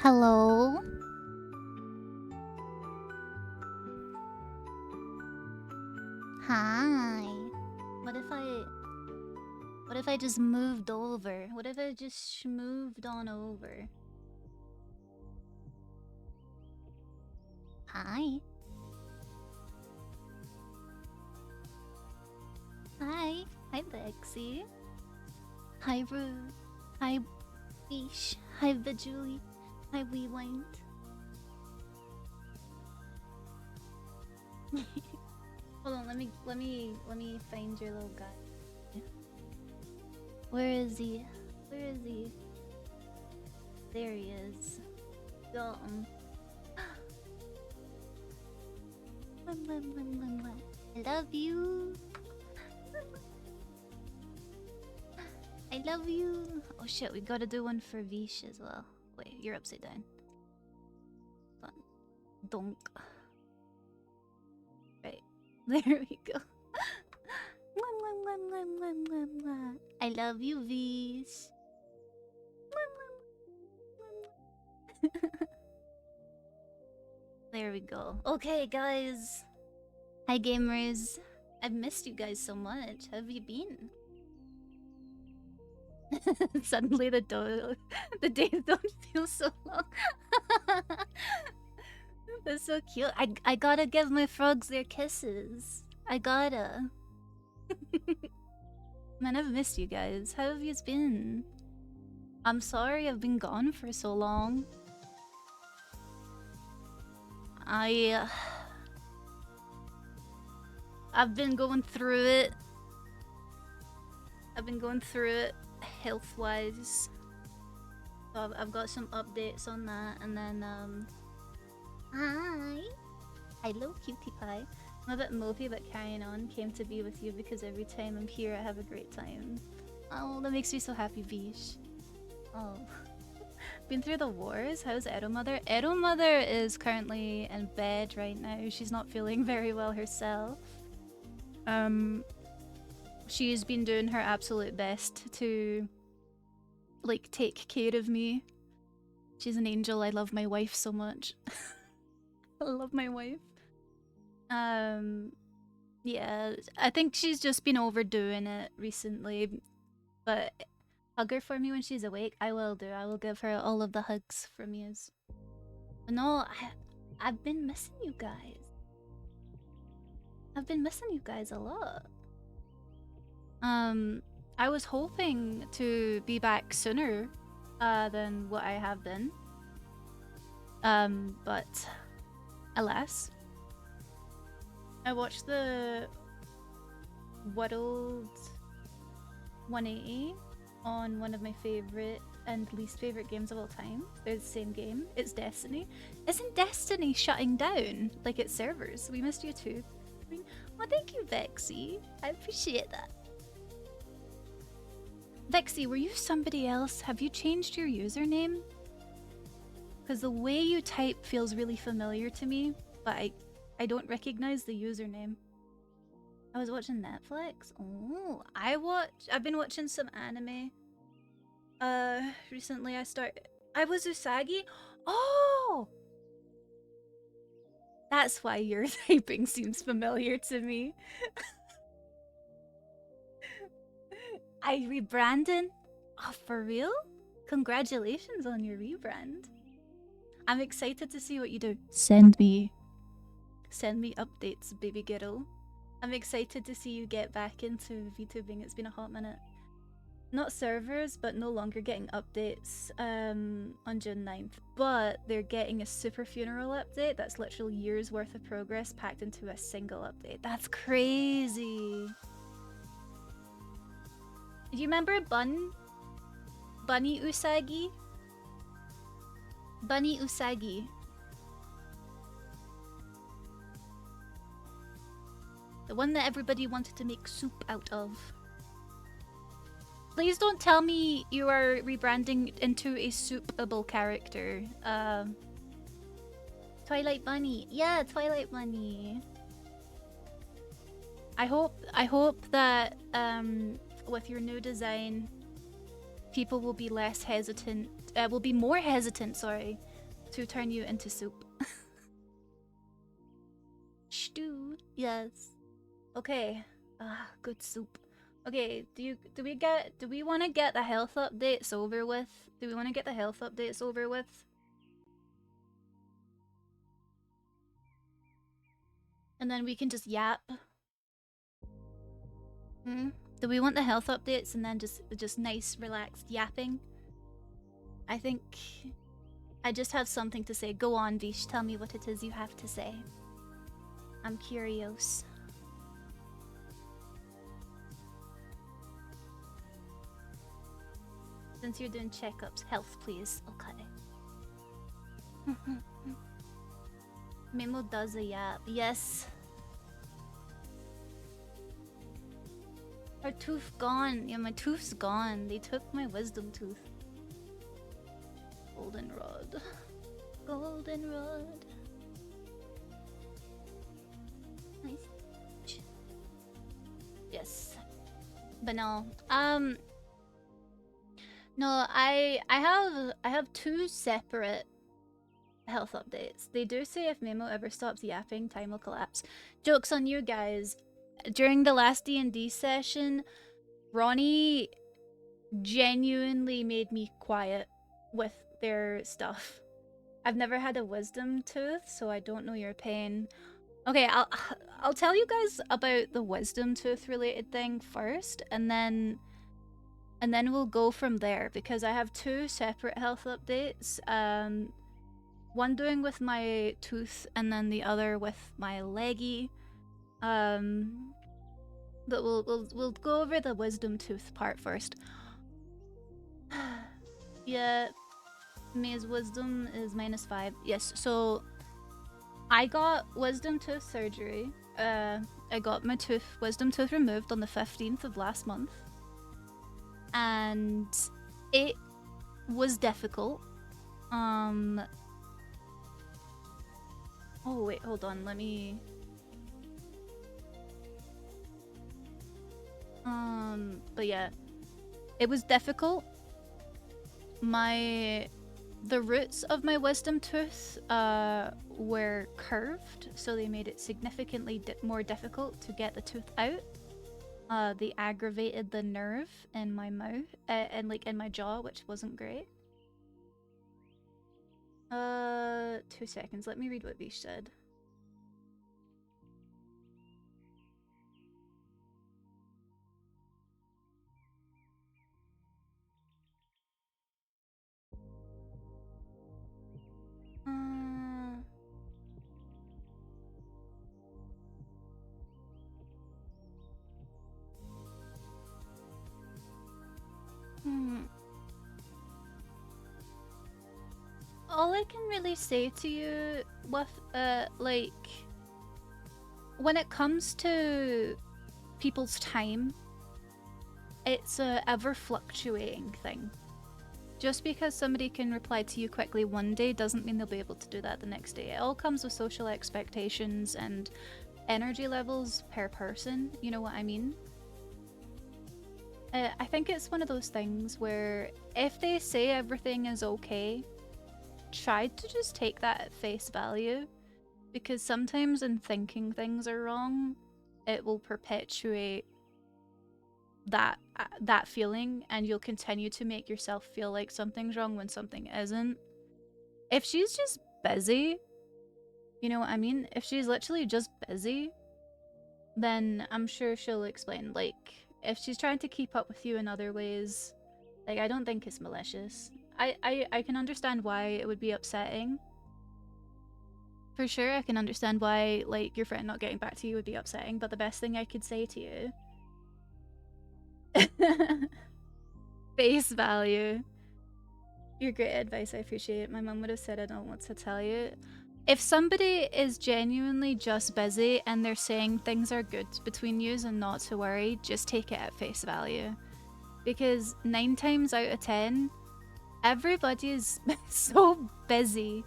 Hello? Hi. What if I... What if I just moved over? What if I just moved on over? Hi. Hi. Hi, Lexi. Hi, Rue. Hi, Bish. Hi, Vajuli. Hi, Rewind. Hold on, let me find your little guy. Where is he? Where is he? There he is. Got him. I love you. I love you. Oh shit, we gotta do one for Vish as well. Wait, you're upside down. Fun. Donk. Right. There we go. I love you, Vish. There we go. Okay, guys. Hi, gamers. I've missed you guys so much. How have you been? Suddenly the days don't feel so long. That's so cute. I gotta give my frogs their kisses. I gotta. Man, I've missed you guys. How have you been? I'm sorry I've been gone for so long. I've been going through it. I've been going through it health-wise. So I've got some updates on that, and then hi. Hello, cutie pie. I'm a bit mopey, but carrying on. Came to be with you because every time I'm here, I have a great time. Oh, that makes me so happy, Bish. Oh. Been through the wars? How's Edo Mother? Edo Mother is currently in bed right now. She's not feeling very well herself. She's been doing her absolute best to, like, take care of me. She's an angel. I love my wife so much. I love my wife. Yeah, I think she's just been overdoing it recently. But hug her for me when she's awake. I will do. I will give her all of the hugs from you. No, I've been missing you guys. I've been missing you guys a lot. I was hoping to be back sooner than what I have been. But alas. I watched the World 180 on one of my favorite and least favorite games of all time. They're the same game. It's Destiny. Isn't Destiny shutting down? Like its servers? We missed you too. Well, thank you, Vexy. I appreciate that. Vexy, were you somebody else? Have you changed your username? Because the way you type feels really familiar to me, but I don't recognize the username. I was watching Netflix. Oh, I've been watching some anime. Recently I was Usagi. Oh! That's why your typing seems familiar to me. I rebranded? Oh, for real? Congratulations on your rebrand. I'm excited to see what you do. Send me updates, baby girl. I'm excited to see you get back into VTubing. It's been a hot minute. Not servers, but no longer getting updates on June 9th. But they're getting a super funeral update that's literally years worth of progress packed into a single update. That's crazy. Do you remember Bunny Usagi? Bunny Usagi. The one that everybody wanted to make soup out of. Please don't tell me you are rebranding into a soupable character. Twilight Bunny. Yeah, Twilight Bunny. I hope that with your new design, people will be less hesitant. Will be more hesitant, sorry, to turn you into soup. Stew, yes. Okay. Good soup. Okay, do we want to get the health updates over with? Do we want to get the health updates over with? And then we can just yap. Do we want the health updates and then just nice relaxed yapping? I think I just have something to say. Go on, Vish, tell me what it is you have to say. I'm curious. Since you're doing checkups, health please. Okay. Mimo does a yap. Yes. Her tooth gone. Yeah, my tooth's gone. They took my wisdom tooth. Goldenrod. Goldenrod. Nice. Yes. But no. No, I have two separate health updates. They do say if Memo ever stops yapping, time will collapse. Joke's on you guys. During the last D&D session, Ronnie genuinely made me quiet with their stuff. I've never had a wisdom tooth, so I don't know your pain. Okay, I'll tell you guys about the wisdom tooth related thing first, and then we'll go from there, because I have two separate health updates. One doing with my tooth, and then the other with my leggy. But we'll go over the wisdom tooth part first. Yeah, May's wisdom is -5. Yes, so I got wisdom tooth surgery. I got my wisdom tooth removed on the 15th of last month. And it was difficult. Oh wait, hold on, let me... But yeah, it was difficult. The roots of my wisdom tooth were curved, so they made it significantly more difficult to get the tooth out. They aggravated the nerve in my mouth and like in my jaw, which wasn't great. 2 seconds, let me read what Vish said. All I can really say to you with, like, when it comes to people's time, it's a ever-fluctuating thing. Just because somebody can reply to you quickly one day doesn't mean they'll be able to do that the next day. It all comes with social expectations and energy levels per person, you know what I mean? I think it's one of those things where if they say everything is okay, try to just take that at face value, because sometimes in thinking things are wrong, it will perpetuate that feeling, and you'll continue to make yourself feel like something's wrong when something isn't. If she's just busy, you know what I mean? If she's literally just busy, then I'm sure she'll explain. Like, if she's trying to keep up with you in other ways, like, I don't think it's malicious. I can understand why it would be upsetting. For sure, I can understand why, like, your friend not getting back to you would be upsetting, but the best thing I could say to you... Face value. Your great advice, I appreciate it. My mum would have said I don't want to tell you. If somebody is genuinely just busy and they're saying things are good between yous and not to worry, just take it at face value. Because 9 times out of 10, everybody is so busy.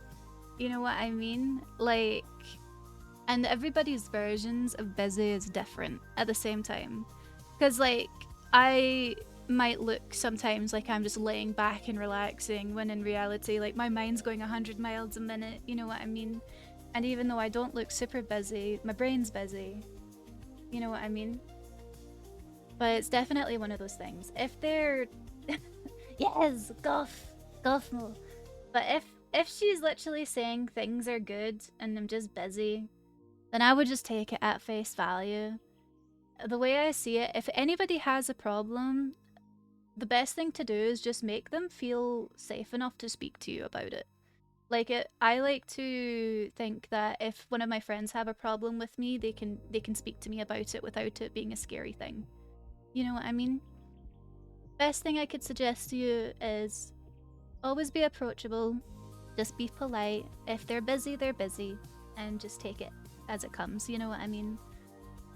You know what I mean? Like, and everybody's versions of busy is different at the same time. Because, like, might look sometimes like I'm just laying back and relaxing, when in reality, like, my mind's going 100 miles a minute, you know what I mean? And even though I don't look super busy, my brain's busy. You know what I mean? But it's definitely one of those things. If they're... yes! Golf mo. But if she's literally saying things are good and I'm just busy, then I would just take it at face value. The way I see it, if anybody has a problem, the best thing to do is just make them feel safe enough to speak to you about it. Like, I like to think that if one of my friends have a problem with me, they can speak to me about it without it being a scary thing. You know what I mean? Best thing I could suggest to you is always be approachable, just be polite. If they're busy, they're busy, and just take it as it comes, you know what I mean?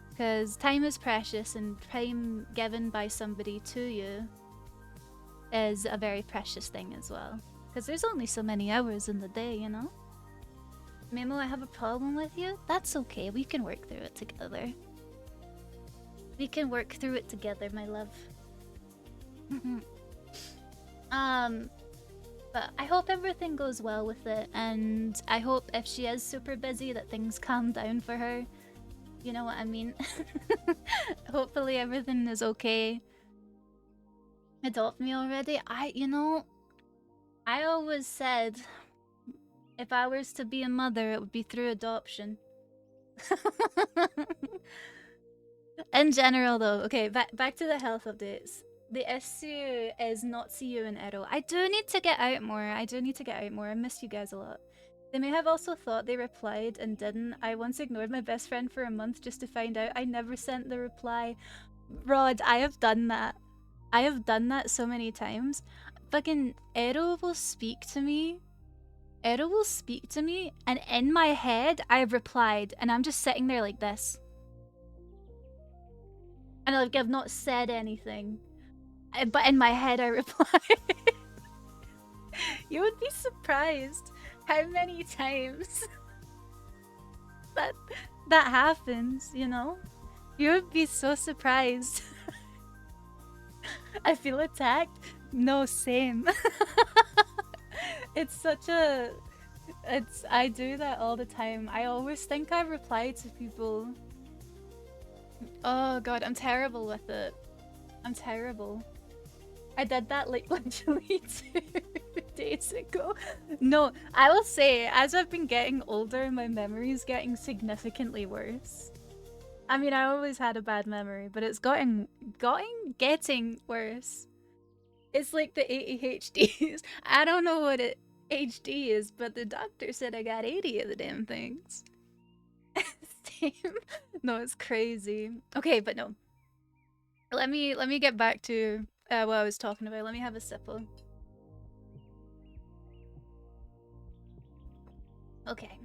Because time is precious, and time given by somebody to you is a very precious thing as well. Because there's only so many hours in the day, you know? Memo, I have a problem with you? That's okay, we can work through it together. We can work through it together, my love. But I hope everything goes well with it, and I hope if she is super busy that things calm down for her. You know what I mean? Hopefully everything is okay. Adopt me already? I always said if I was to be a mother, it would be through adoption. In general, though, okay, back to the health updates. The issue is not see you in Ero. I do need to get out more. I miss you guys a lot. They may have also thought they replied and didn't. I once ignored my best friend for a month just to find out I never sent the reply. Rod, I have done that. I have done that so many times. Fucking Ero will speak to me. And in my head, I've replied, and I'm just sitting there like this. And like, I've not said anything. But in my head, I reply. You would be surprised how many times that happens, you know? You would be so surprised. I feel attacked. No, same. It's such a... I do that all the time. I always think I reply to people. Oh god, I'm terrible with it. I'm terrible. I did that like literally 2 days ago. No, I will say, as I've been getting older, my memory is getting significantly worse. I mean, I always had a bad memory, but it's getting worse. It's like the ADHDs. I don't know what HD is, but the doctor said I got 80 of the damn things. Same. No, it's crazy. Okay, but no. Let me get back to what I was talking about. Let me have a sipple. Okay.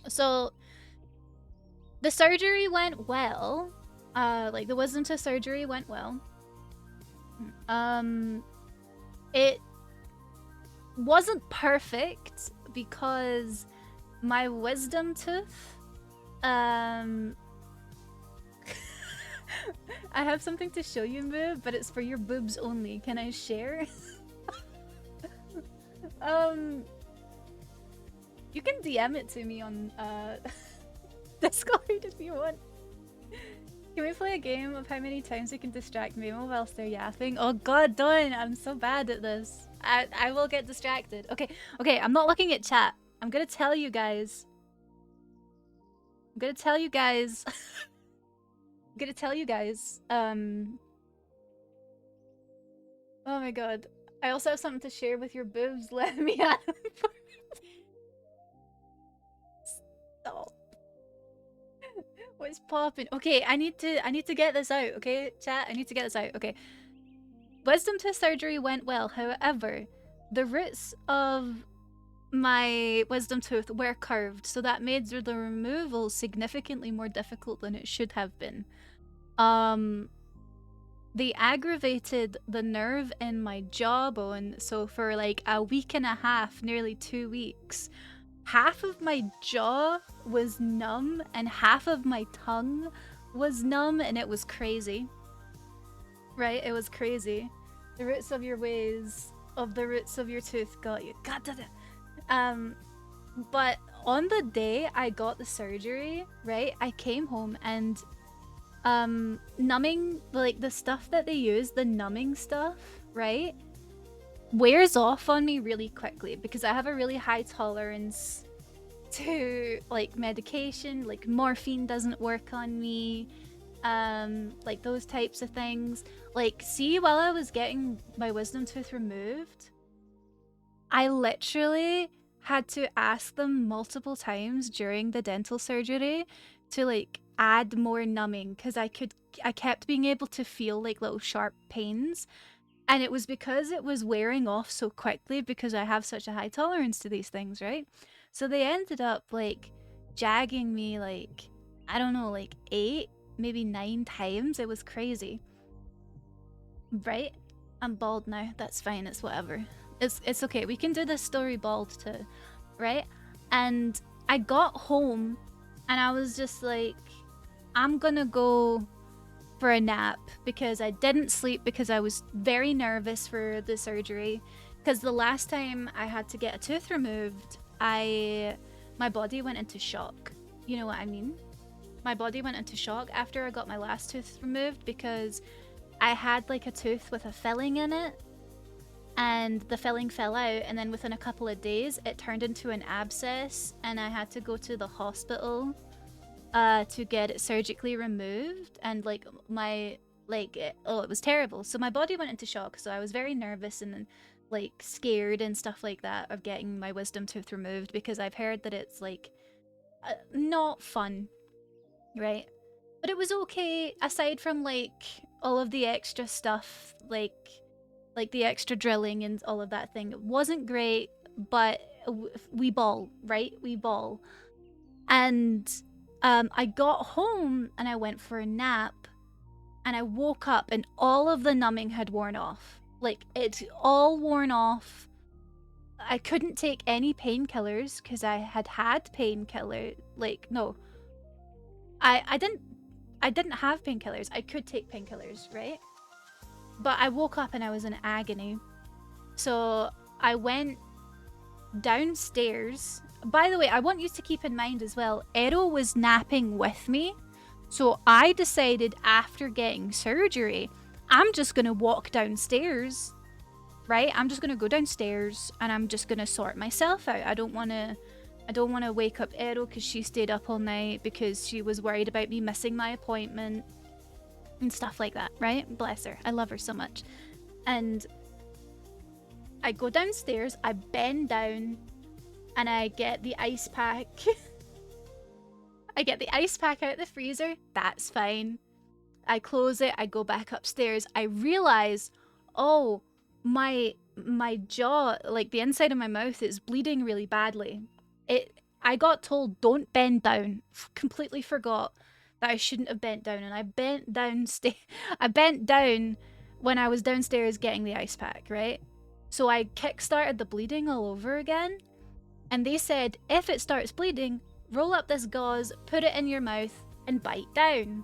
So the surgery went well. Like the wisdom tooth surgery went well. It wasn't perfect because my wisdom tooth I have something to show you, Moo, but it's for your boobs only. Can I share? You can DM it to me on Discord if you want. Can we play a game of how many times we can distract Memo whilst they're yapping? Oh god, don't! I'm so bad at this. I will get distracted. Okay, I'm not looking at chat. I'm gonna tell you guys. Oh my god. I also have something to share with your boobs. Let me have them for Stop. What's popping? Okay, I need to get this out, okay? Chat, I need to get this out. Okay. Wisdom tooth surgery went well, however, the roots of my wisdom tooth were curved, so that made the removal significantly more difficult than it should have been. They aggravated the nerve in my jawbone, so for like a week and a half, nearly 2 weeks, half of my jaw was numb and half of my tongue was numb, and it was crazy. Right? It was crazy. The roots of your ways, of the roots of your tooth got you. God, da, da. But on the day I got the surgery, right? I came home and numbing, like the stuff that they use, the numbing stuff, right? Wears off on me really quickly because I have a really high tolerance to like medication, like morphine doesn't work on me, like those types of things. Like, see, while I was getting my wisdom tooth removed, I literally had to ask them multiple times during the dental surgery to like add more numbing because I kept being able to feel like little sharp pains. And it was because it was wearing off so quickly because I have such a high tolerance to these things, right? So they ended up like jagging me like, I don't know, like 8, maybe 9 times. It was crazy. Right? I'm bald now. That's fine. It's whatever. It's okay. We can do this story bald too. Right? And I got home and I was just like, I'm gonna go for a nap because I didn't sleep because I was very nervous for the surgery. Because the last time I had to get a tooth removed, my body went into shock. You know what I mean? My body went into shock after I got my last tooth removed because I had like a tooth with a filling in it and the filling fell out, and then within a couple of days it turned into an abscess and I had to go to the hospital to get it surgically removed. And like it was terrible. So my body went into shock, so I was very nervous and like scared and stuff like that of getting my wisdom tooth removed because I've heard that it's like not fun, right? But it was okay aside from like all of the extra stuff, like the extra drilling and all of that thing. It wasn't great, but we ball, right? We ball. And I got home and I went for a nap and I woke up and all of the numbing had worn off. Like, it's all worn off. I couldn't take any painkillers because I had painkiller. Like, no. I didn't have painkillers. I could take painkillers, right? But I woke up and I was in agony. So I went downstairs. By the way, I want you to keep in mind as well, Ero was napping with me. So I decided after getting surgery, I'm just going to walk downstairs, right? I'm just going to go downstairs and I'm just going to sort myself out. I don't want to wake up Ero because she stayed up all night because she was worried about me missing my appointment and stuff like that, right? Bless her. I love her so much. And I go downstairs, I bend down, and I get the ice pack. I get the ice pack out of the freezer. That's fine. I close it. I go back upstairs. I realize, oh, my jaw, like the inside of my mouth, is bleeding really badly. I got told don't bend down. Completely forgot that I shouldn't have bent down, and I bent down. I bent down when I was downstairs getting the ice pack, right? So I kick-started the bleeding all over again. And they said, if it starts bleeding, roll up this gauze, put it in your mouth, and bite down.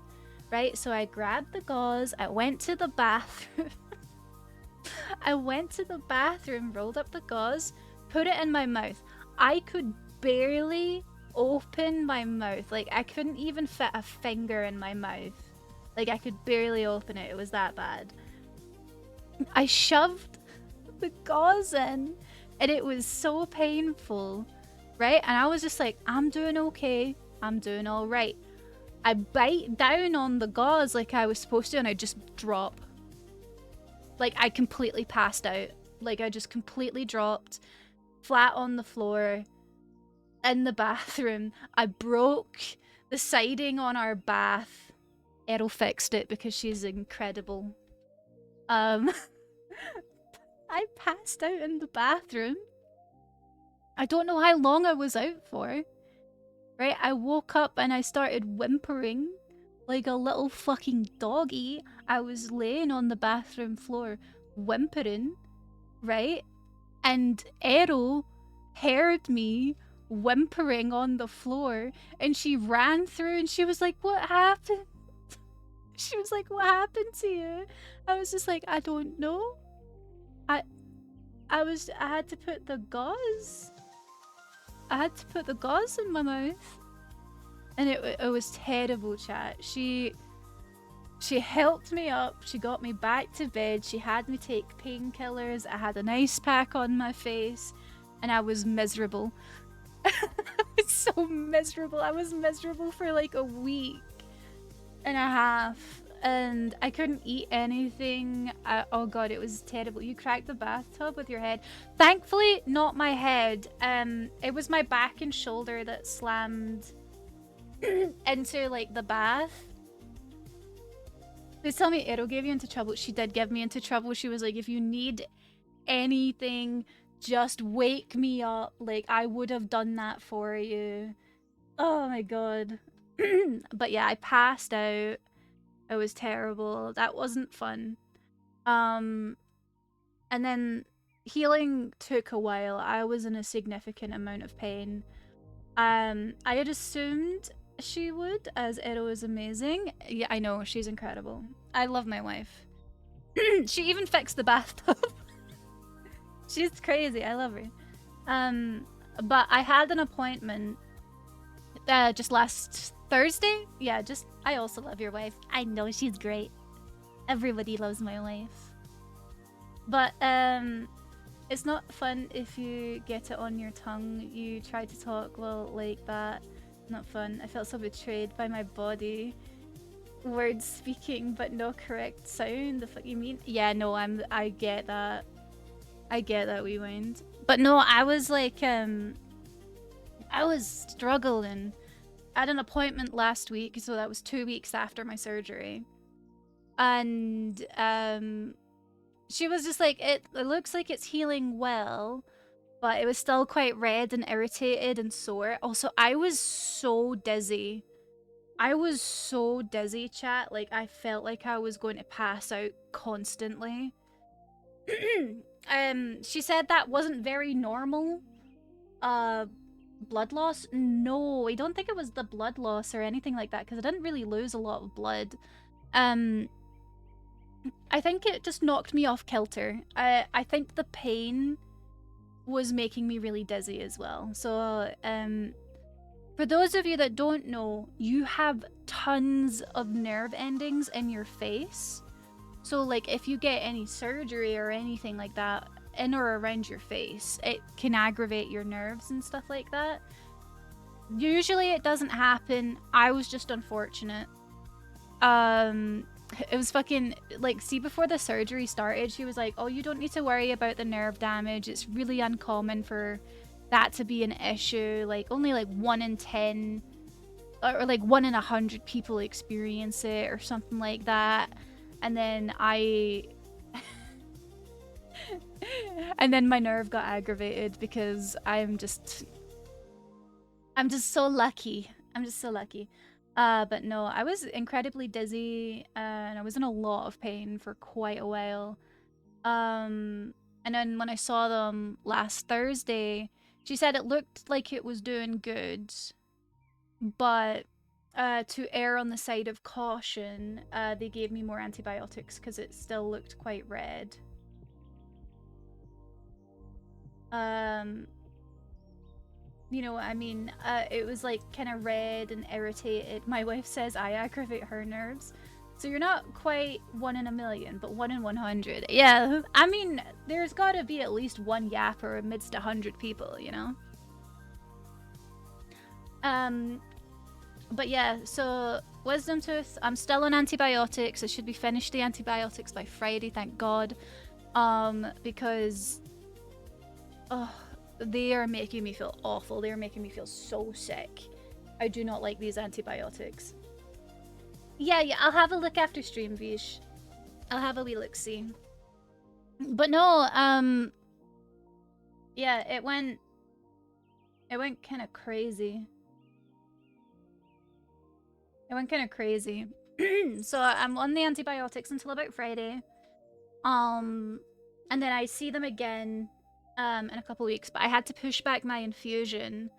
Right? So I grabbed the gauze, I went to the bathroom. I went to the bathroom, rolled up the gauze, put it in my mouth. I could barely open my mouth. Like, I couldn't even fit a finger in my mouth. Like, I could barely open it. It was that bad. I shoved the gauze in, and it was so painful, right? And I was just like, I'm doing okay. I'm doing all right. I bite down on the gauze like I was supposed to, and I just drop. Like, I completely passed out. Like, I just completely dropped flat on the floor in the bathroom. I broke the siding on our bath. Errol fixed it because she's incredible. I passed out in the bathroom. I don't know how long I was out for. Right? I woke up and I started whimpering like a little fucking doggy. I was laying on the bathroom floor whimpering, right? And Errol heard me whimpering on the floor and she ran through and she was like, what happened? She was like, "What happened to you?" I was just like, "I don't know. I I had to put the gauze. I had to put the gauze in my mouth." And it was terrible, chat. She helped me up, she got me back to bed, she had me take painkillers, I had an ice pack on my face, and I was miserable. I was so miserable. I was miserable for like a week and a half, and I couldn't eat anything. Oh god, it was terrible. You cracked the bathtub with your head. Thankfully, not my head. It was my back and shoulder that slammed into like the bath. Please tell me Ero gave you into trouble. She did give me into trouble. She was like, if you need anything, just wake me up. Like, I would have done that for you. Oh my god. But yeah, I passed out. It was terrible. That wasn't fun. And then healing took a while. I was in a significant amount of pain. I had assumed she would, as Ero is amazing. Yeah, I know, she's incredible. I love my wife. She even fixed the bathtub. She's crazy, I love her. But I had an appointment just last Thursday. Yeah, I also love your wife. I know, she's great. Everybody loves my wife. But, it's not fun if you get it on your tongue. You try to talk well like that. Not fun. I felt so betrayed by my body. Words speaking, but no correct sound. The fuck you mean? Yeah, no, I get that. I get that, we wind. But no, I was like, I was struggling. I had an appointment last week, so that was 2 weeks after my surgery. And, she was just like, it looks like it's healing well, but it was still quite red and irritated and sore. Also, I was so dizzy. I was so dizzy, chat. Like, I felt like I was going to pass out constantly. She said that wasn't very normal. Blood loss? No, I don't think it was the blood loss or anything like that, because I didn't really lose a lot of blood. I think it just knocked me off kilter. I think the pain was making me really dizzy as well. So, for those of you that don't know, you have tons of nerve endings in your face. So, like, if you get any surgery or anything like that in or around your face, it can aggravate your nerves and stuff like that. Usually it doesn't happen. I was just unfortunate. It was fucking, like, see, before the surgery started, she was like, oh, you don't need to worry about the nerve damage. It's really uncommon for that to be an issue. Like, only like 1 in 10 or like 1 in 100 people experience it or something like that. And then and then my nerve got aggravated because I'm just so lucky. I'm just so lucky. But no, I was incredibly dizzy, and I was in a lot of pain for quite a while. And then when I saw them last Thursday, she said it looked like it was doing good, but to err on the side of caution, they gave me more antibiotics because it still looked quite red. You know what I mean? It was like kind of red and irritated. My wife says I aggravate her nerves. So you're not quite 1 in a million, but 1 in 100. Yeah, I mean, there's gotta be at least one yapper amidst 100 people, you know? But yeah, so wisdom tooth, I'm still on antibiotics. I should be finished the antibiotics by Friday, thank God. Because they are making me feel awful. They are making me feel so sick. I do not like these antibiotics. Yeah, I'll have a look after stream, Vish. I'll have a wee look-see. But no, yeah, it went kind of crazy. It went kind of crazy. So I'm on the antibiotics until about Friday. And then I see them again in a couple weeks, but I had to push back my infusion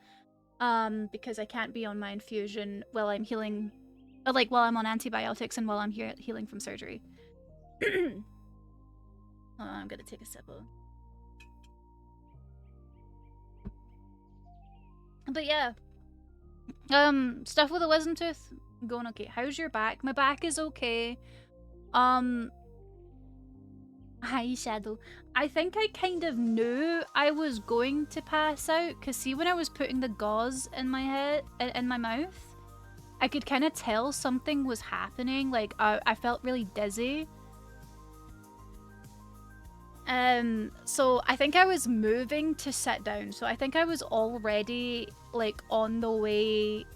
because I can't be on my infusion while I'm healing Like while I'm on antibiotics and while I'm healing from surgery. Oh, I'm gonna take a sip of. But yeah, stuff with a wisdom tooth going okay. How's your back? My back is okay. Hi Shadow. I think I kind of knew I was going to pass out because see when I was putting the gauze in my head, in my mouth, I could kind of tell something was happening. Like I felt really dizzy. So I think I was moving to sit down. So I think I was already like on the way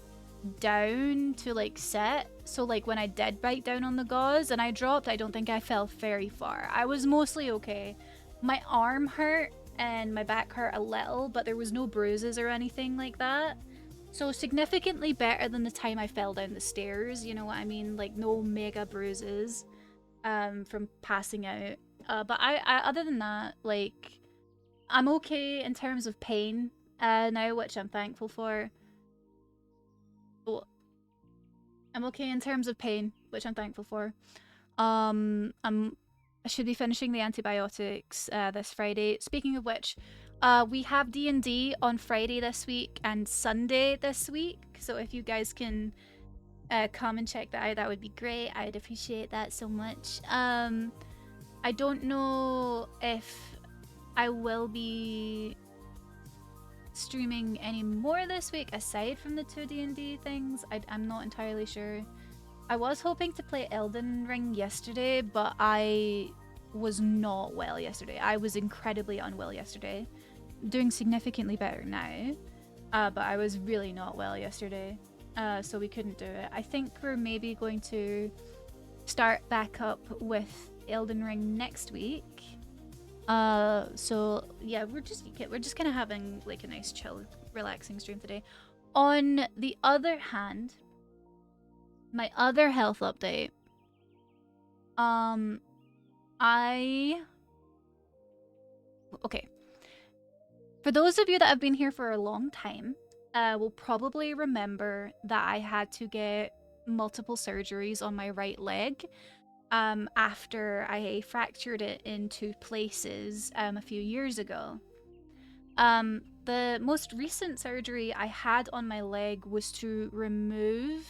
down to like sit. So like when I did bite down on the gauze and I dropped, I don't think I fell very far. I was mostly okay. My arm hurt and my back hurt a little, but there was no bruises or anything like that. So significantly better than the time I fell down the stairs, you know what I mean? Like no mega bruises from passing out. But I other than that, like I'm okay in terms of pain now, which I'm thankful for. Oh, I'm okay in terms of pain, which I'm thankful for. I should be finishing the antibiotics this Friday. Speaking of which, we have D&D on Friday this week and Sunday this week. So if you guys can come and check that out, that would be great. I'd appreciate that so much. I don't know if I will be streaming any more this week aside from the 2 D&D things. I'm not entirely sure. I was hoping to play Elden Ring yesterday, but I was not well yesterday. I was incredibly unwell yesterday. Doing significantly better now, but I was really not well yesterday, so we couldn't do it. I think we're maybe going to start back up with Elden Ring next week. So yeah, we're just kind of having like a nice chill relaxing stream today. On the other hand, my other health update, okay, for those of you that have been here for a long time, will probably remember that I had to get multiple surgeries on my right leg after I fractured it in 2 places a few years ago. The most recent surgery I had on my leg was to remove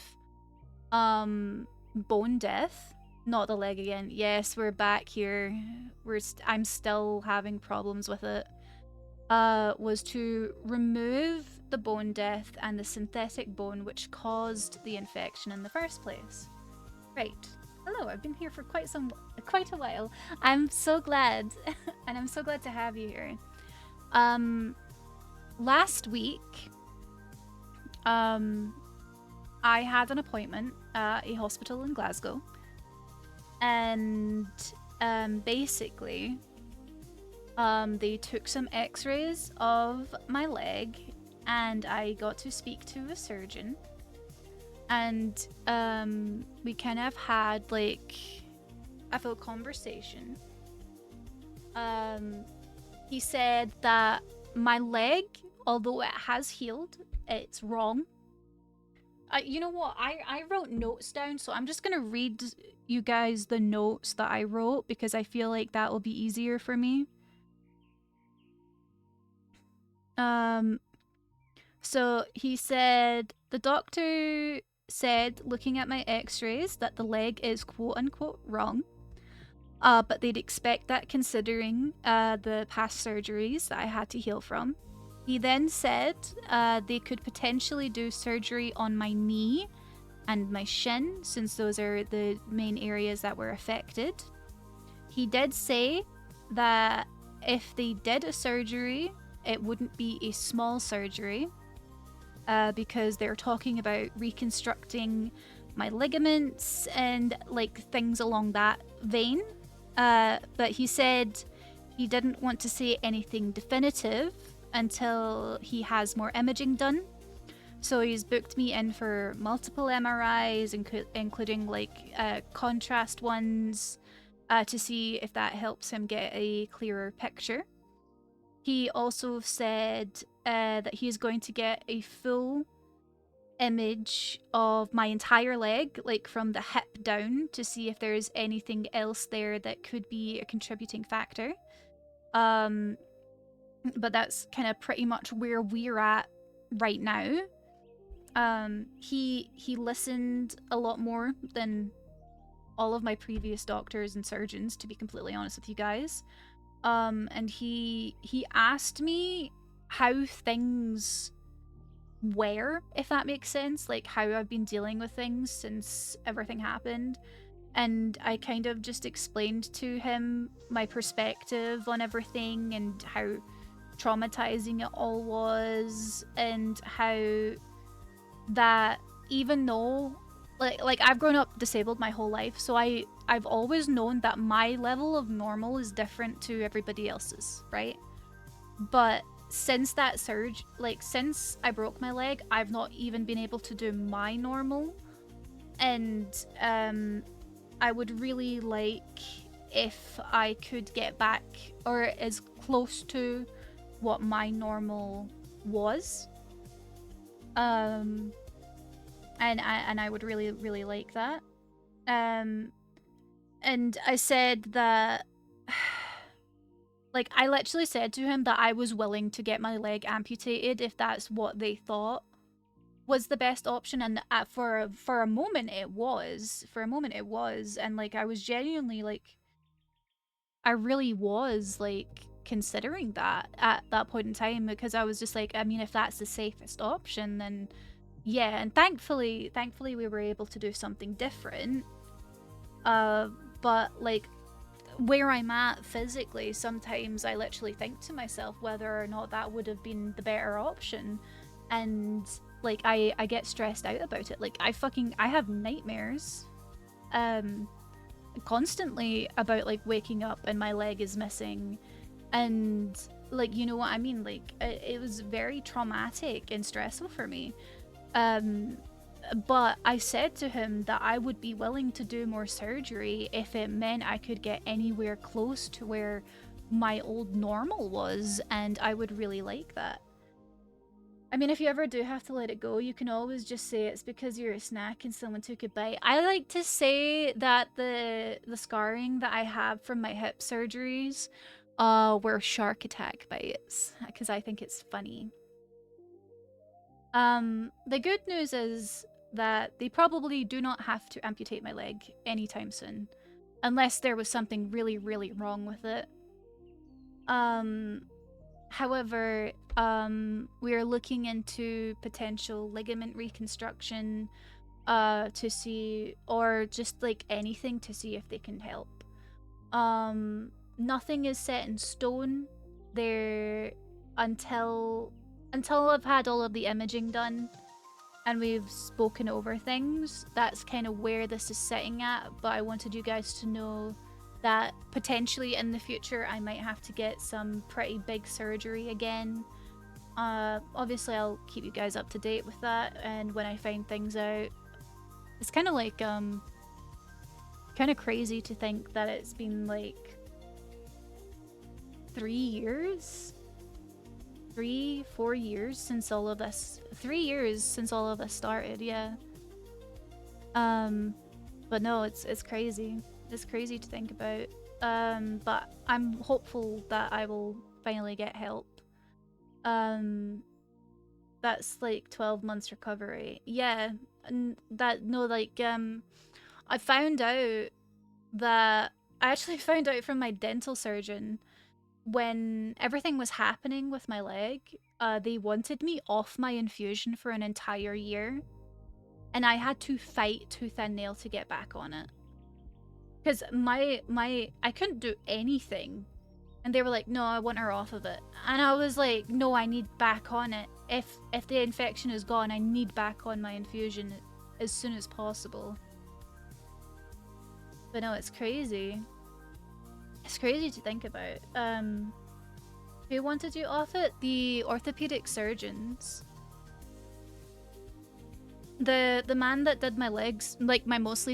bone death. Not the leg again. Yes, we're back here. I'm still having problems with it. Was to remove the bone death and the synthetic bone which caused the infection in the first place. Right. Hello, I've been here for quite a while. I'm so glad, and I'm so glad to have you here. Last week, I had an appointment at a hospital in Glasgow, and basically, they took some x-rays of my leg, and I got to speak to a surgeon. And we kind of had like a full conversation. He said that my leg, although it has healed, it's wrong. You know what? I wrote notes down, so I'm just gonna read you guys the notes that I wrote because I feel like that will be easier for me. So he said the doctor said, looking at my x-rays, that the leg is quote-unquote wrong. But they'd expect that considering the past surgeries that I had to heal from. He then said they could potentially do surgery on my knee and my shin, since those are the main areas that were affected. He did say that if they did a surgery, it wouldn't be a small surgery, because they're talking about reconstructing my ligaments and like things along that vein. But he said he didn't want to say anything definitive until he has more imaging done. So he's booked me in for multiple MRIs, including like contrast ones, to see if that helps him get a clearer picture. He also said that he's going to get a full image of my entire leg, like from the hip down, to see if there's anything else there that could be a contributing factor. But that's kind of pretty much where we're at right now. He listened a lot more than all of my previous doctors and surgeons, to be completely honest with you guys. And he asked me how things were, if that makes sense, like how I've been dealing with things since everything happened. And I kind of just explained to him my perspective on everything and how traumatizing it all was, and how that even though like I've grown up disabled my whole life, so I've always known that my level of normal is different to everybody else's, right? But since that surge, like since I broke my leg, I've not even been able to do my normal. And I would really like if I could get back or as close to what my normal was. And I would really like that. And I said that like I literally said to him that I was willing to get my leg amputated if that's what they thought was the best option. And for a moment it was. For a moment it was, and like I was genuinely like, I really was like considering that at that point in time, because I was just like, I mean, if that's the safest option, then yeah. And thankfully we were able to do something different. But like where I'm at physically, sometimes I literally think to myself whether or not that would have been the better option. And like I get stressed out about it. Like I have nightmares constantly about like waking up and my leg is missing, and like, you know what I mean, like it was very traumatic and stressful for me. But I said to him that I would be willing to do more surgery if it meant I could get anywhere close to where my old normal was, and I would really like that. I mean, if you ever do have to let it go, you can always just say it's because you're a snack and someone took a bite. I like to say that the scarring that I have from my hip surgeries were shark attack bites, because I think it's funny. The good news is that they probably do not have to amputate my leg anytime soon, unless there was something really wrong with it. However, we are looking into potential ligament reconstruction to see, or just like anything to see if they can help. Nothing is set in stone there until I've had all of the imaging done and we've spoken over things. That's kind of where this is sitting at, but I wanted you guys to know that potentially in the future I might have to get some pretty big surgery again. Obviously I'll keep you guys up to date with that, and when I find things out. It's kind of like kind of crazy to think that it's been like 3 years, 4 years since all of this. 3 years since all of this started, yeah. But no, it's crazy. It's crazy to think about. But I'm hopeful that I will finally get help. That's like 12 months recovery. Yeah, and that, no, like, I found out that, I actually found out from my dental surgeon when everything was happening with my leg, they wanted me off my infusion for an entire year. And I had to fight tooth and nail to get back on it. Because I couldn't do anything. And they were like, no, I want her off of it. And I was like, no, I need back on it. If the infection is gone, I need back on my infusion as soon as possible. But no, it's crazy. It's crazy to think about. Who wanted you off it? The orthopedic surgeons. The man that did my legs, like my most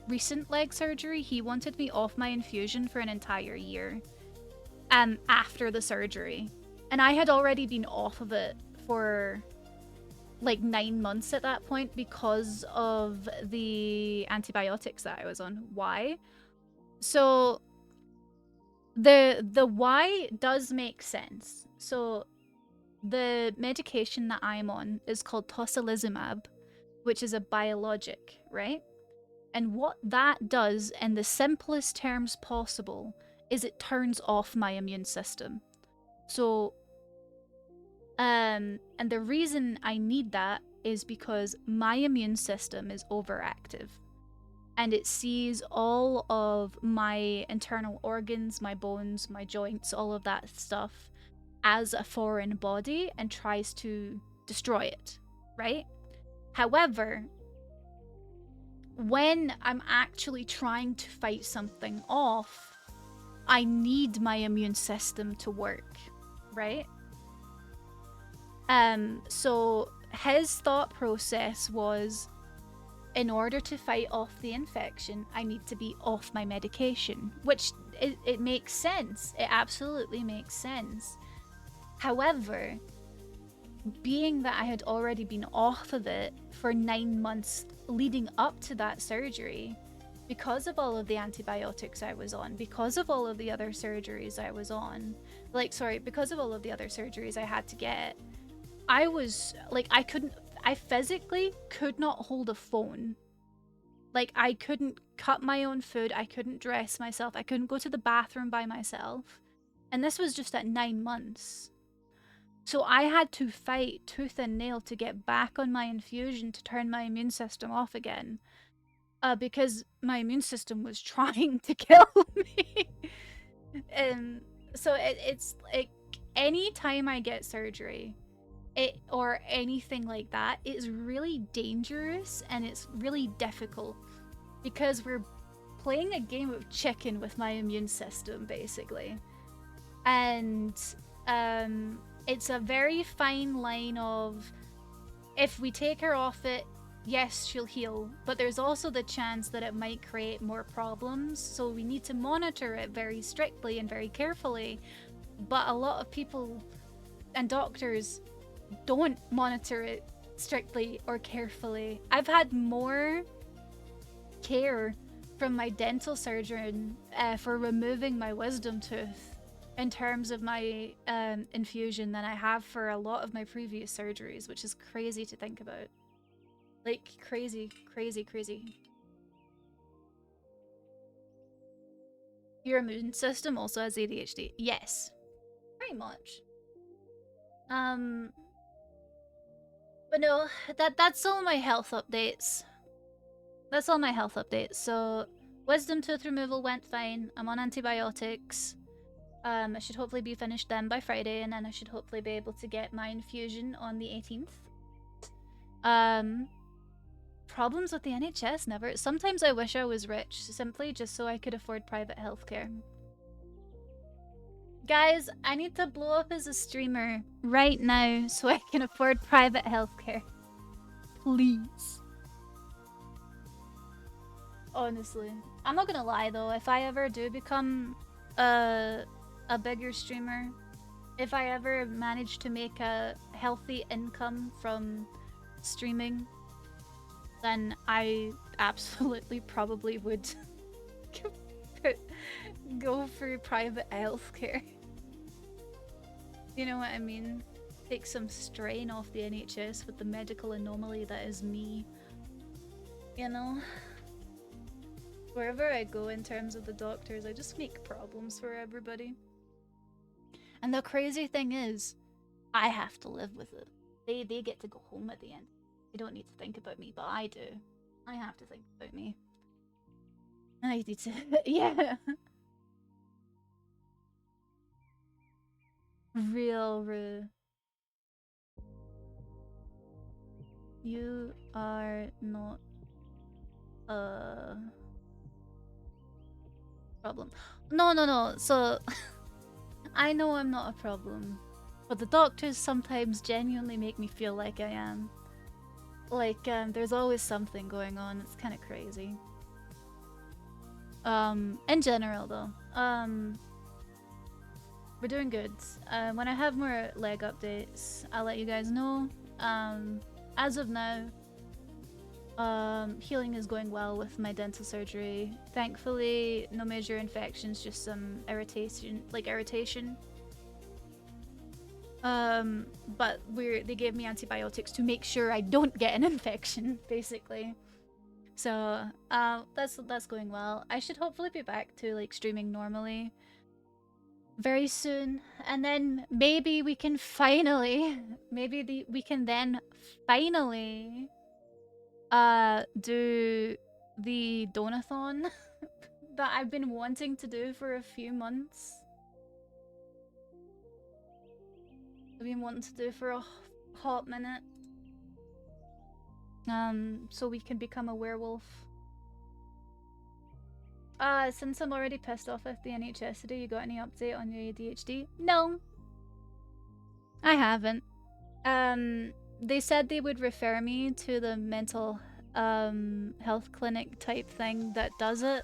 recent leg surgery, he wanted me off my infusion for an entire year. After the surgery. And I had already been off of it for like 9 months at that point because of the antibiotics that I was on. Why? So the why does make sense. So the medication that I'm on is called tocilizumab, which is a biologic, right? And what that does, in the simplest terms possible, is it turns off my immune system. So, and the reason I need that is because my immune system is overactive. And it sees all of my internal organs, my bones, my joints, all of that stuff as a foreign body and tries to destroy it, right? However, when I'm actually trying to fight something off, I need my immune system to work, right? So his thought process was, in order to fight off the infection, I need to be off my medication, which it makes sense. It absolutely makes sense. However, being that I had already been off of it for 9 months leading up to that surgery, because of all of the antibiotics I was on, because of all of the other surgeries I was on, because of all of the other surgeries I had to get, I was like, I physically could not hold a phone. Like, I couldn't cut my own food, I couldn't dress myself, I couldn't go to the bathroom by myself. And this was just at 9 months. So I had to fight tooth and nail to get back on my infusion to turn my immune system off again. Because my immune system was trying to kill me. And so it's like, any time I get surgery, or anything like that, it's really dangerous and it's really difficult because we're playing a game of chicken with my immune system, basically. And it's a very fine line of, if we take her off it, yes, she'll heal, but there's also the chance that it might create more problems, so we need to monitor it very strictly and very carefully. But a lot of people and doctors don't monitor it strictly or carefully. I've had more care from my dental surgeon for removing my wisdom tooth in terms of my infusion than I have for a lot of my previous surgeries, which is crazy to think about. Like, crazy, crazy, crazy. Your immune system also has ADHD. Yes, pretty much. But no, that's all my health updates. That's all my health updates. So, wisdom tooth removal went fine. I'm on antibiotics. I should hopefully be finished then by Friday, and then I should hopefully be able to get my infusion on the 18th. Problems with the NHS, never. Sometimes I wish I was rich, simply just so I could afford private healthcare. Guys, I need to blow up as a streamer right now so I can afford private healthcare. Please. Honestly. I'm not gonna lie though, if I ever do become a bigger streamer, if I ever manage to make a healthy income from streaming, then I absolutely probably would go for private healthcare. You know what I mean? Take some strain off the NHS with the medical anomaly that is me. You know? Wherever I go in terms of the doctors, I just make problems for everybody. And the crazy thing is, I have to live with it. They get to go home at the end. They don't need to think about me, but I do. I have to think about me. And I need to... yeah. Real rude. You are not a problem. No. So, I know I'm not a problem. But the doctors sometimes genuinely make me feel like I am. Like, there's always something going on. It's kind of crazy. In general, though. We're doing good. When I have more leg updates, I'll let you guys know. as of now, healing is going well with my dental surgery. Thankfully, no major infections, just some irritation. But they gave me antibiotics to make sure I don't get an infection, basically. So, that's going well. I should hopefully be back to like streaming normally very soon, and then maybe we can finally, we can then finally, do the donathon that I've been wanting to do for a few months. I've been wanting to do for a hot minute. So we can become a werewolf. Since I'm already pissed off with the NHS today, you got any update on your ADHD? No. I haven't. They said they would refer me to the mental health clinic type thing that does it.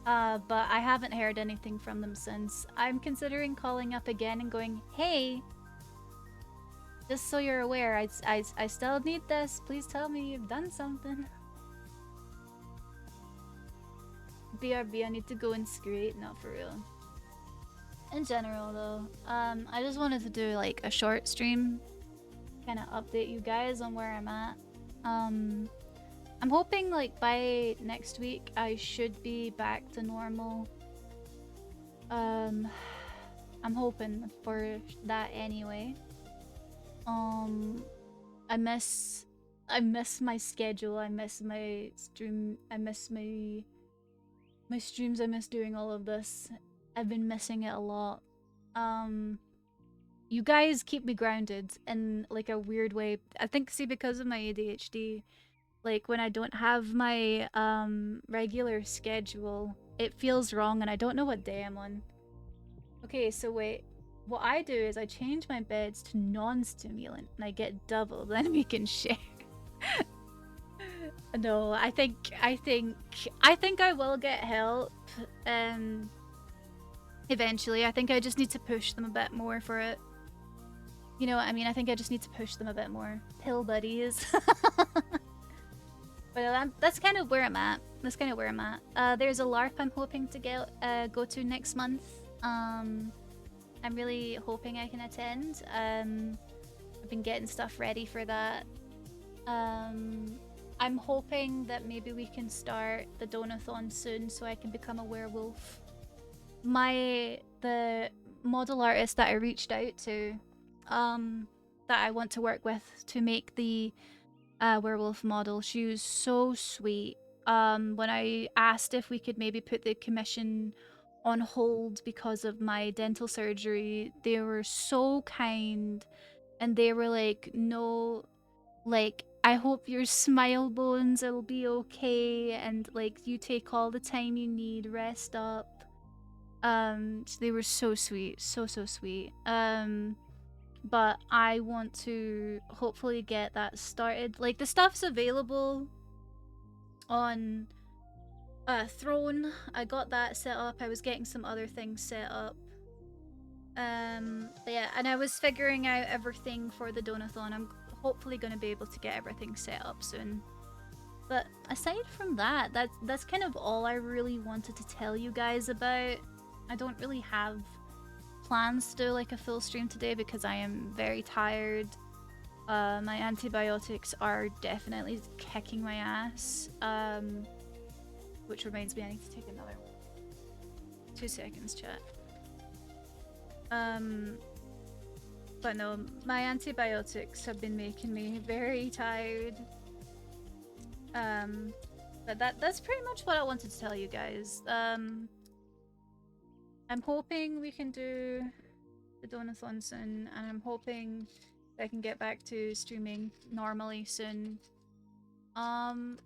But I haven't heard anything from them since. I'm considering calling up again and going, hey, just so you're aware, I still need this. Please tell me you've done something. BRB, I need to go and screate. Not for real. In general, though, I just wanted to do like a short stream, kind of update you guys on where I'm at. I'm hoping like by next week I should be back to normal. I'm hoping for that anyway. I miss my schedule. I miss my stream. I miss my streams. I miss doing all of this. I've been missing it a lot. You guys keep me grounded in like a weird way. I think, see, because of my ADHD, like when I don't have my regular schedule, it feels wrong and I don't know what day I'm on. Okay, so wait. What I do is I change my beds to non-stimulant and I get double, then we can share. No, I think I will get help eventually. I think I just need to push them a bit more for it. You know what I mean? I think I just need to push them a bit more. Pill buddies. But that's kind of where I'm at. That's kind of where I'm at. There's a LARP I'm hoping to go to next month. I'm really hoping I can attend. I've been getting stuff ready for that. I'm hoping that maybe we can start the donathon soon so I can become a werewolf. The model artist that I reached out to, that I want to work with to make the werewolf model, she was so sweet. When I asked if we could maybe put the commission on hold because of my dental surgery, they were so kind and they were like, no, like, I hope your smile bones will be okay and like you take all the time you need, rest up. They were so sweet, so sweet. But I want to hopefully get that started. Like, the stuff's available on Throne. I got that set up. I was getting some other things set up. But yeah, and I was figuring out everything for the donathon. I'm hopefully going to be able to get everything set up soon. But aside from that, that's kind of all I really wanted to tell you guys about. I don't really have plans to do like a full stream today because I am very tired. My antibiotics are definitely kicking my ass. Which reminds me, I need to take another one. 2 seconds, chat. But no, my antibiotics have been making me very tired. But that's pretty much what I wanted to tell you guys. I'm hoping we can do the donathon soon, and I'm hoping I can get back to streaming normally soon. And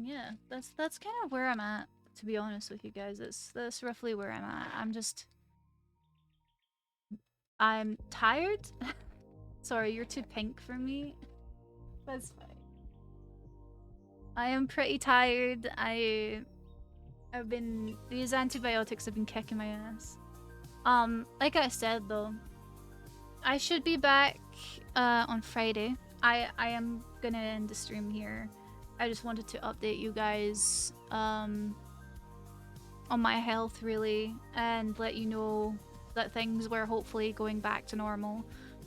yeah, that's kind of where I'm at, to be honest with you guys. That's roughly where I'm at. I'm tired. Sorry, you're too pink for me. That's fine. I am pretty tired. These antibiotics have been kicking my ass. Like I said though, I should be back on Friday. I am gonna end the stream here. I just wanted to update you guys on my health really, and let you know that things were hopefully going back to normal.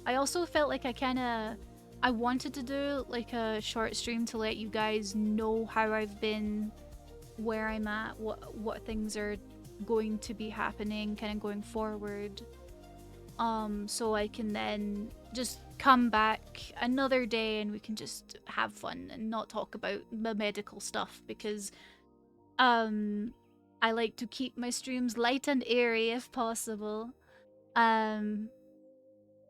I also felt like I wanted to do like a short stream to let you guys know how I've been, where I'm at, what things are going to be happening kind of going forward. So I can then just come back another day and we can just have fun and not talk about the medical stuff, because I like to keep my streams light and airy if possible.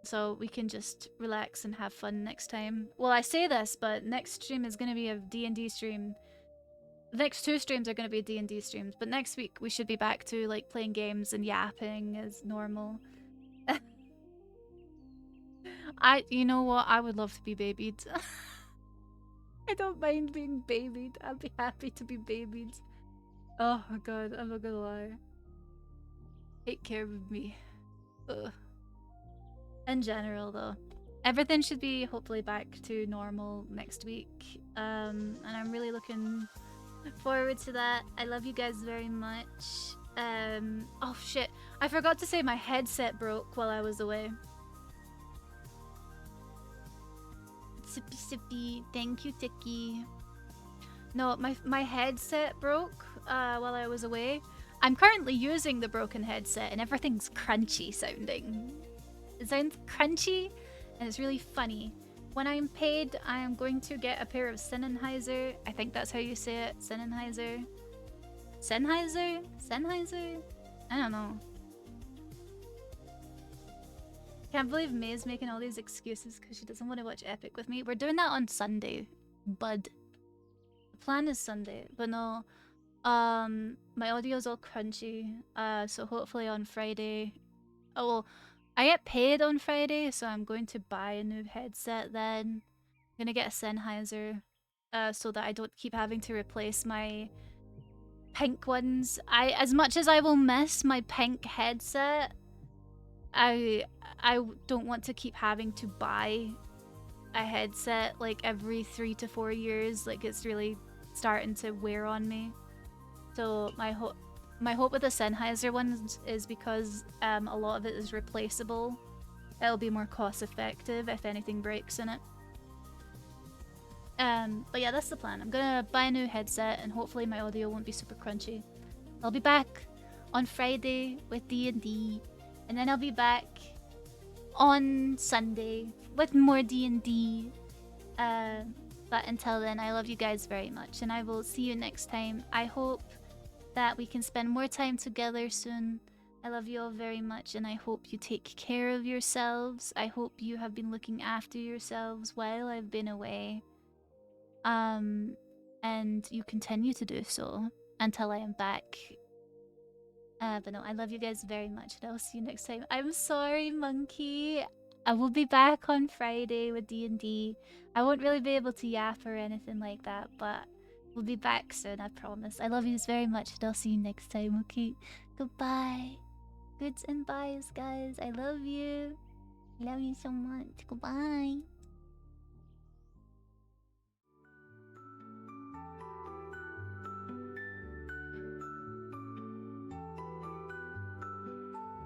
So we can just relax and have fun next time. Well, I say this, but next stream is going to be a D&D stream. The next 2 streams are going to be D&D streams, but next week we should be back to like playing games and yapping as normal. You know what? I would love to be babied. I don't mind being babied. I'd be happy to be babied. Oh my god, I'm not gonna lie. Take care of me. Ugh. In general, though, everything should be hopefully back to normal next week. And I'm really looking forward to that. I love you guys very much. Oh shit, I forgot to say my headset broke while I was away. Sippy sippy, thank you, Tiki. No, my headset broke while I was away. I'm currently using the broken headset and everything's crunchy sounding. It sounds crunchy and it's really funny. When I'm paid, I am going to get a pair of Sennheiser. I think that's how you say it. Sennheiser? Sennheiser? Sennheiser? I don't know. Can't believe May's making all these excuses because she doesn't want to watch Epic with me. We're doing that on Sunday, bud. The plan is Sunday, but no. My audio's all crunchy. So hopefully on Friday. Oh well, I get paid on Friday, so I'm going to buy a new headset then. I'm gonna get a Sennheiser, so that I don't keep having to replace my pink ones. As much as I will miss my pink headset, I don't want to keep having to buy a headset like every 3 to 4 years. Like it's really starting to wear on me. So my hope with the Sennheiser ones is because a lot of it is replaceable. It'll be more cost effective if anything breaks in it. But yeah, that's the plan. I'm gonna buy a new headset and hopefully my audio won't be super crunchy. I'll be back on Friday with D&D, and then I'll be back on Sunday with more D&D. But until then, I love you guys very much, and I will see you next time. I hope that we can spend more time together soon. I love you all very much, and I hope you take care of yourselves. I hope you have been looking after yourselves while I've been away. And you continue to do so until I am back. But no, I love you guys very much, and I'll see you next time. I'm sorry, Monkey. I will be back on Friday with D&D. I won't really be able to yap or anything like that, but we'll be back soon, I promise. I love you very much, and I'll see you next time, okay? Goodbye. Goods and byes, guys. I love you. I love you so much. Goodbye.